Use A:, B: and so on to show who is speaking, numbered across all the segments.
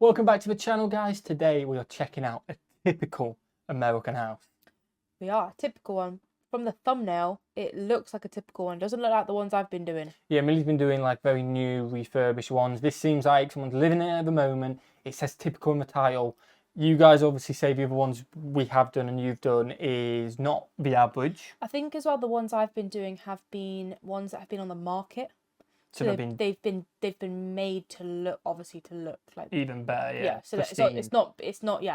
A: Welcome back to the channel, guys. Today we are checking out a typical American house.
B: We are. Typical one. From the thumbnail, it looks like a typical one. Doesn't look like the ones I've been doing.
A: Yeah, Millie's been doing like very new, refurbished ones. This seems like someone's living in it at the moment. It says typical in the title. You guys obviously say the other ones we have done and you've done is not the average.
B: I think as well the ones I've been doing have been ones that have been on the market.
A: So
B: they've been made to look like
A: even better. Yeah.
B: So it's not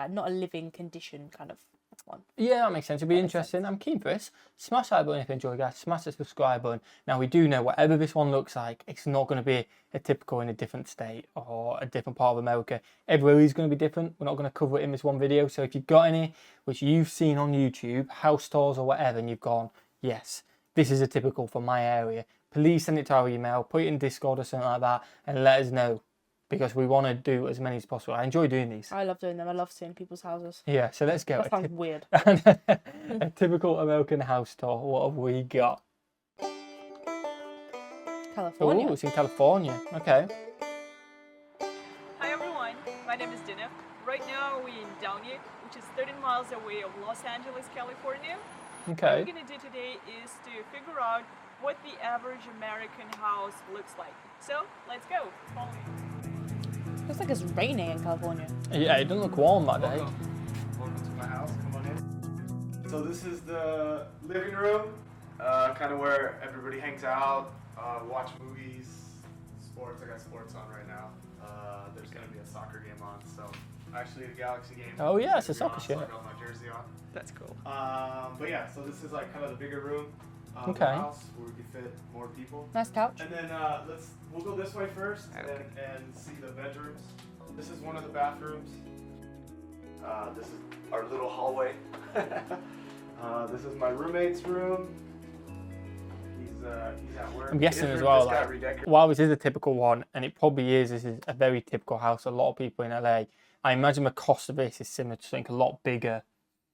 B: not a living condition kind of one.
A: Yeah, that makes sense. It'll be interesting. I'm keen for this. Smash that button if you enjoy, guys. Smash the subscribe button. Now, we do know whatever this one looks like, it's not going to be a typical in a different state or a different part of America. Everywhere is going to be different. We're not going to cover it in this one video. So if you've got any which you've seen on YouTube, house tours or whatever, and you've gone, yes, this is a typical for my area, please send it to our email, put it in Discord or something like that, and let us know. Because we want to do as many as possible. I enjoy doing these.
B: I love doing them. I love seeing people's houses.
A: Yeah, so let's go.
B: That sounds weird.
A: A typical American house tour. What have we got?
B: California.
A: Oh, it's in California. Okay.
C: Hi everyone, my name is Dina. Right now we're in Downey, which is 13 miles away of Los Angeles, California.
A: Okay.
C: What we're going to do today is to figure out what the average American house looks like. So, let's go. Follow me.
B: Looks like it's raining in California.
A: Yeah, it doesn't look warm that day.
D: Welcome to my house. Come on in. So this is the living room, kind of where everybody hangs out, watch movies, sports. I got sports on right now. There's going to be a soccer game on, so actually the Galaxy game.
A: Oh yeah, it's a soccer
D: so I
A: shirt.
D: got my jersey on.
A: That's cool.
D: But yeah, so this is like kind of the bigger room of
A: Okay.
D: the house where we can fit more people.
B: Nice couch.
D: And then we'll go this way first and see the bedrooms. This is one of the bathrooms. This is our little hallway. This is my roommate's room. He's at work.
A: I'm guessing
D: His
A: as
D: room
A: well,
D: just got
A: like,
D: redecorated.
A: while this is a typical one, and it probably is, this is a very typical house. A lot of people in LA, I imagine the cost of this is similar to something a lot bigger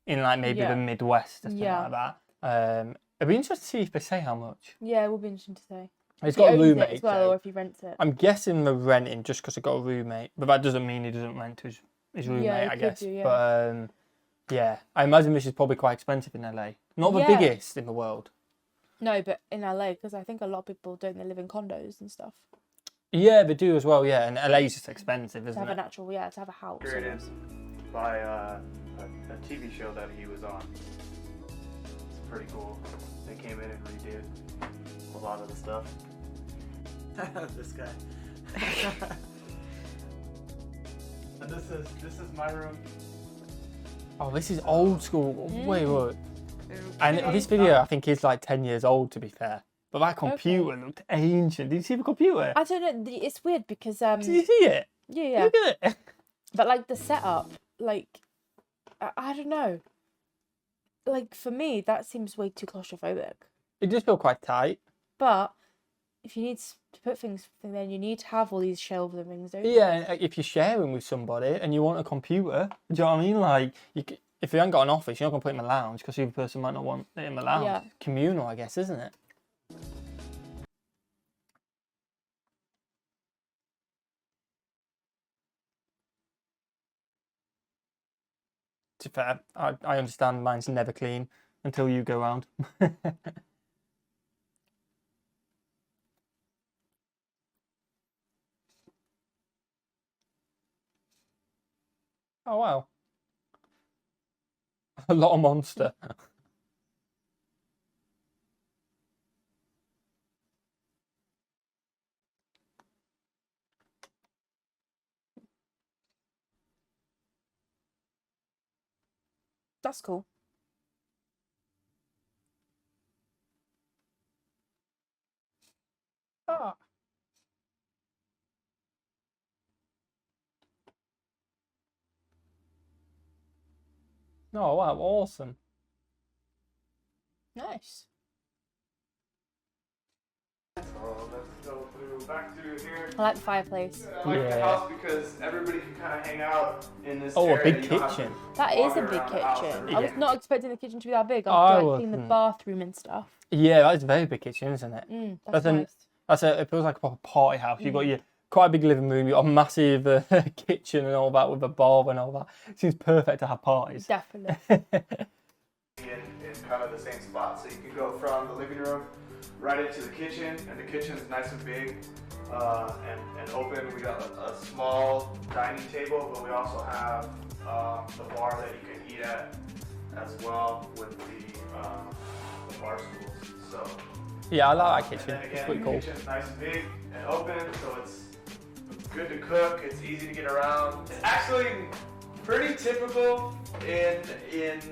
A: in like maybe the Midwest or something like that. It'd be interesting to see if they say how much.
B: Yeah, it will be interesting to say.
A: It's
B: If
A: got
B: he
A: a
B: owns it
A: roommate.
B: as well,
A: so
B: or if he rents it.
A: I'm guessing they're renting just because they got a roommate, but that doesn't mean he doesn't rent to his roommate,
B: he
A: I
B: could
A: guess.
B: do, yeah.
A: But yeah, I imagine this is probably quite expensive in LA. Not the
B: Yeah.
A: biggest in the world.
B: No, but in LA, because I think a lot of people don't they live in condos and stuff.
A: Yeah, they do as well. Yeah, and LA's just expensive,
B: To
A: isn't
B: have a
A: it?
B: natural, to have a house.
D: Created
B: almost.
D: by a TV show that he was on. It's pretty cool. They came in and redid a lot of the stuff. This guy. And this is my room.
A: Oh, this is old school. Wait,
B: Mm.
A: wait. And this video, I think, is like 10 years old, to be fair. But that computer looked ancient. Did you see the computer?
B: I don't know. It's weird because
A: Did you see it?
B: yeah.
A: Look at it.
B: But like the setup, like I don't know. Like for me, that seems way too claustrophobic.
A: It just felt quite tight.
B: But if you need to put things, then you need to have all these shelves and things, don't you?
A: Yeah, and if you're sharing with somebody and you want a computer, do you know what I mean? Like, if you haven't got an office, you're not going to put it in the lounge because the other person might not want it in the lounge.
B: Yeah.
A: Communal, I guess, isn't it? To be fair, I understand mine's never clean until you go round. Oh, wow. A lot of monster.
B: That's cool.
A: Ah. Oh, wow, awesome.
B: Nice.
D: So let's go back through here.
B: I like the fireplace.
D: I like the
A: Yeah.
D: house because everybody can kind of hang out in this
A: Oh, a
D: area.
A: big
D: You don't have to
A: kitchen.
B: That is a
D: wander
B: big
D: around the house
B: kitchen.
D: and
B: I was
A: Yeah.
B: not expecting the kitchen to be that big
A: I
B: after I've seen the
A: wasn't.
B: bathroom and stuff.
A: Yeah, that is a very big kitchen, isn't it?
B: That's
A: That's
B: nice.
A: it feels like a proper party house. You've got your quite a big living room. You've got a massive kitchen and all that with a bar and all that. It seems perfect to have parties.
B: Definitely.
D: in kind of the same spot. So you can go from the living room right into the kitchen, and the kitchen is nice and big and open. We got a small dining table, but we also have the bar that you can eat at as well with the bar stools. So
A: Yeah, I like that kitchen.
D: And then
A: It's
D: again,
A: pretty
D: the
A: cool.
D: kitchen's nice and big and open, so it's good to cook. It's easy to get around. It's actually pretty typical in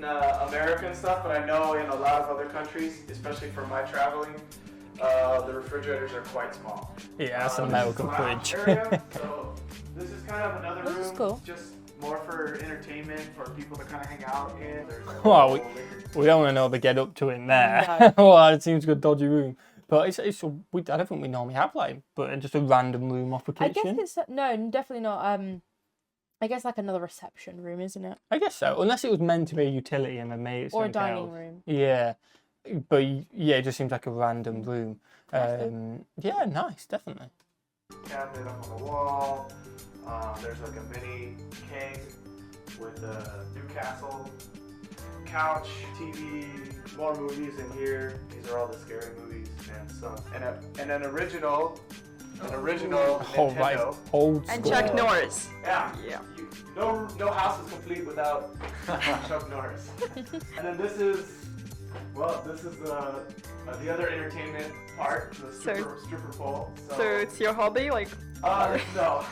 D: America and stuff, but I know in a lot of other countries, especially for my traveling, the refrigerators are quite small.
A: Yeah, that's an
D: This is
A: American
D: the lounge
A: fridge.
D: area, so this is kind of another
B: This
D: room,
B: is cool.
D: just more for entertainment, for people to kind of hang out in. There's a
A: Well,
D: whole liquor-
A: We don't want to know the get up to in there.
B: No.
A: Well, it seems like a dodgy room. But I don't think we normally have like, but just a random room off a
B: I guess
A: kitchen.
B: it's no, definitely not. I guess like another reception room, isn't it?
A: I guess so, unless it was meant to be a utility and then made it
B: Or a
A: something
B: dining
A: else.
B: room.
A: Yeah, but yeah, it just seems like a random room. Yeah, nice, definitely.
D: Cabinet up on the wall. There's like a mini king with a Newcastle couch, TV, more movies in here. These are all the scary movies and some, and an original
A: Oh, right,
D: Nintendo.
A: old
C: And
A: school.
C: Chuck Norris.
D: Yeah.
C: Yeah.
D: No house is complete without Chuck Norris. And then this is the other entertainment part, the stripper pole.
C: So it's your hobby, like
D: No.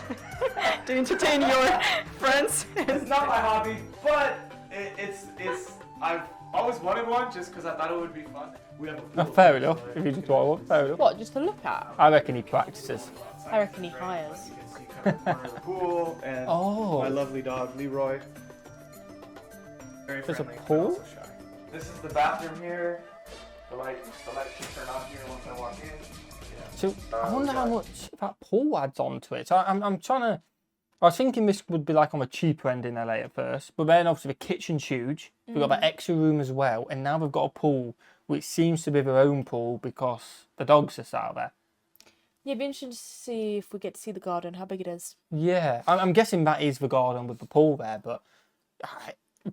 C: to entertain your friends.
D: It's not my hobby, but it's I've always wanted one just because I thought it would be fun. We have a pool.
A: Fair enough. If you just want one, fair enough.
B: What, just to look at?
A: I reckon he practices.
B: I reckon he hires.
D: You can see kind of the corner of the pool and
A: Oh.
D: my lovely dog Leroy. Very
A: There's a
D: friendly, but
A: pool?
D: also shy. This is the bathroom here. The light should turn on here once I walk in. Yeah.
A: So I wonder how much that pool adds on to it. So I'm trying to. I was thinking this would be like on the cheaper end in LA at first, but then obviously the kitchen's huge. We've got that extra room as well, and now we've got a pool which seems to be their own pool because the dogs are sat there.
B: Yeah, it'd be interesting to see if we get to see the garden, how big it is.
A: Yeah, I'm guessing that is the garden with the pool there, but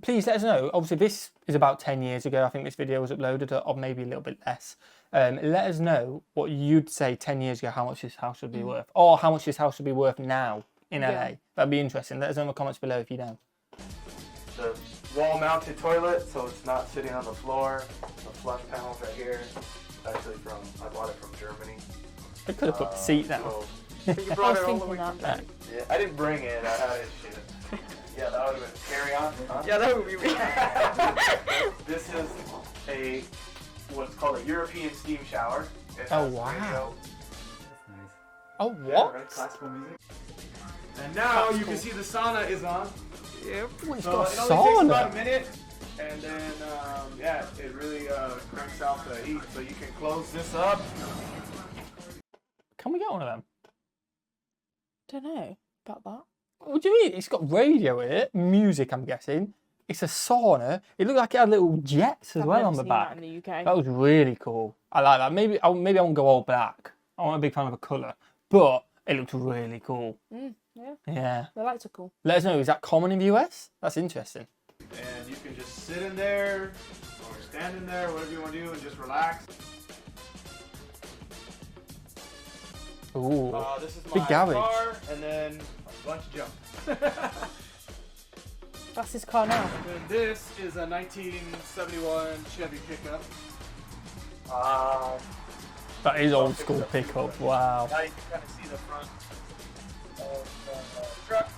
A: please let us know. Obviously, this is about 10 years ago. I think this video was uploaded, or maybe a little bit less. Let us know what you'd say 10 years ago, how much this house would be worth, or how much this house would be worth now in LA.
B: Yeah.
A: That'd be interesting. Let us know in the comments below if you know.
D: The wall-mounted toilet, so it's not sitting on the floor. The flush panels right here. Actually, I bought it from Germany.
A: They could have put the seat down.
D: So,
C: You
B: I
C: brought
B: was
C: it all the
B: thinking
C: way
B: that.
C: from there.
D: yeah, I didn't bring it. I had it shipped. Yeah, that would have been carry on. Huh?
C: Yeah, that would be weird.
D: This is what's called a European steam shower. It
A: Oh,
D: has
A: wow.
D: radio.
A: Oh,
D: Yeah,
A: what?
D: right, classical music. And now you can see the sauna is on.
C: Yep.
A: Oh, it's
D: So
A: got a
D: it only takes about a
A: sauna.
D: minute, and then yeah, it really cranks out the heat. So you can close this up.
A: Can we get one of them?
B: Don't know about that.
A: What do you mean? It's got radio in it, music, I'm guessing. It's a sauna. It looked like it had little jets as
B: I've
A: well
B: never
A: on the
B: seen
A: back.
B: that in the UK.
A: That was really cool. I like that. Maybe I won't go all black. I'm not a big fan of the colour, but it looked really cool.
B: Yeah,
A: Yeah.
B: the lights are cool.
A: Let us know, is that common in the US? That's interesting.
D: And you can just sit in there or stand in there, whatever you want to do, and just relax.
A: Ooh.
D: This is my
A: Big garage.
D: car, and then a bunch of junk.
B: That's his car now.
D: And then this is a 1971 Chevy pickup.
A: That is old school pickup. Wow.
D: Now you can kind of see the front of the truck.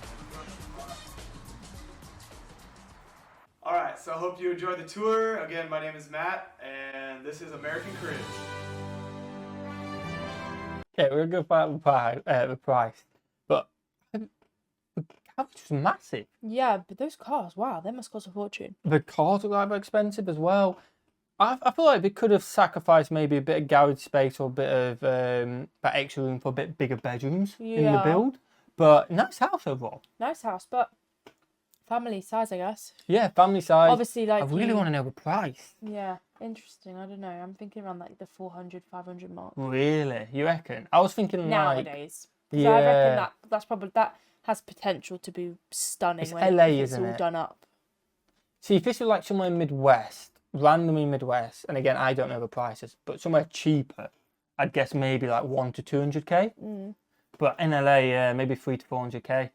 D: Alright, so I hope you enjoyed the tour. Again, my name is Matt, and this is American Cribs.
A: Okay, we're going to find the price. But the garage was massive.
B: Yeah, but those cars, wow, they must cost a fortune.
A: The cars look like they're expensive as well. I feel like they could have sacrificed maybe a bit of garage space or a bit of that extra room for a bit bigger bedrooms in the
B: Yeah.
A: build. But nice house overall.
B: Nice house, but family size, I guess.
A: Yeah, family size.
B: Obviously, like
A: I really want to know the price.
B: Yeah, interesting. I don't know. I'm thinking around like the 400, 500 mark.
A: Really? You reckon? I was thinking like...
B: Nowadays. So I reckon that has potential to be stunning
A: It's
B: when
A: LA,
B: it's
A: isn't
B: all
A: it?
B: done up.
A: See, if this was like somewhere in Midwest, randomly Midwest, and again, I don't know the prices, but somewhere cheaper, I'd guess maybe like 1 to 200k. But in LA, maybe 3 to 400k.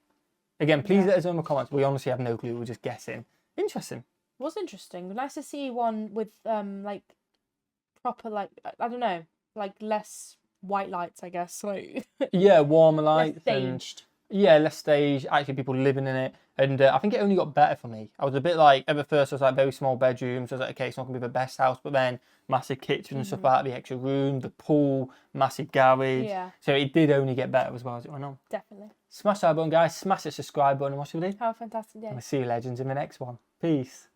A: Again, please let us know in the comments. We honestly have no clue. We're just guessing. Interesting.
B: Was interesting. Nice to see one with like proper, like, I don't know, like less white lights, I guess. Like
A: Yeah, warmer lights.
B: less staged.
A: Yeah, less staged. Actually, people living in it. And I think it only got better for me. I was a bit like, at the first, I was like, very small bedrooms. I was like, okay, it's not going to be the best house. But then massive kitchen and stuff like that, the extra room, the pool, massive garage.
B: Yeah.
A: So it did only get better as well as it went on.
B: Definitely.
A: Smash that button, guys. Smash the subscribe button and watch the video.
B: Have a fantastic day.
A: And we'll see you legends in the next one. Peace.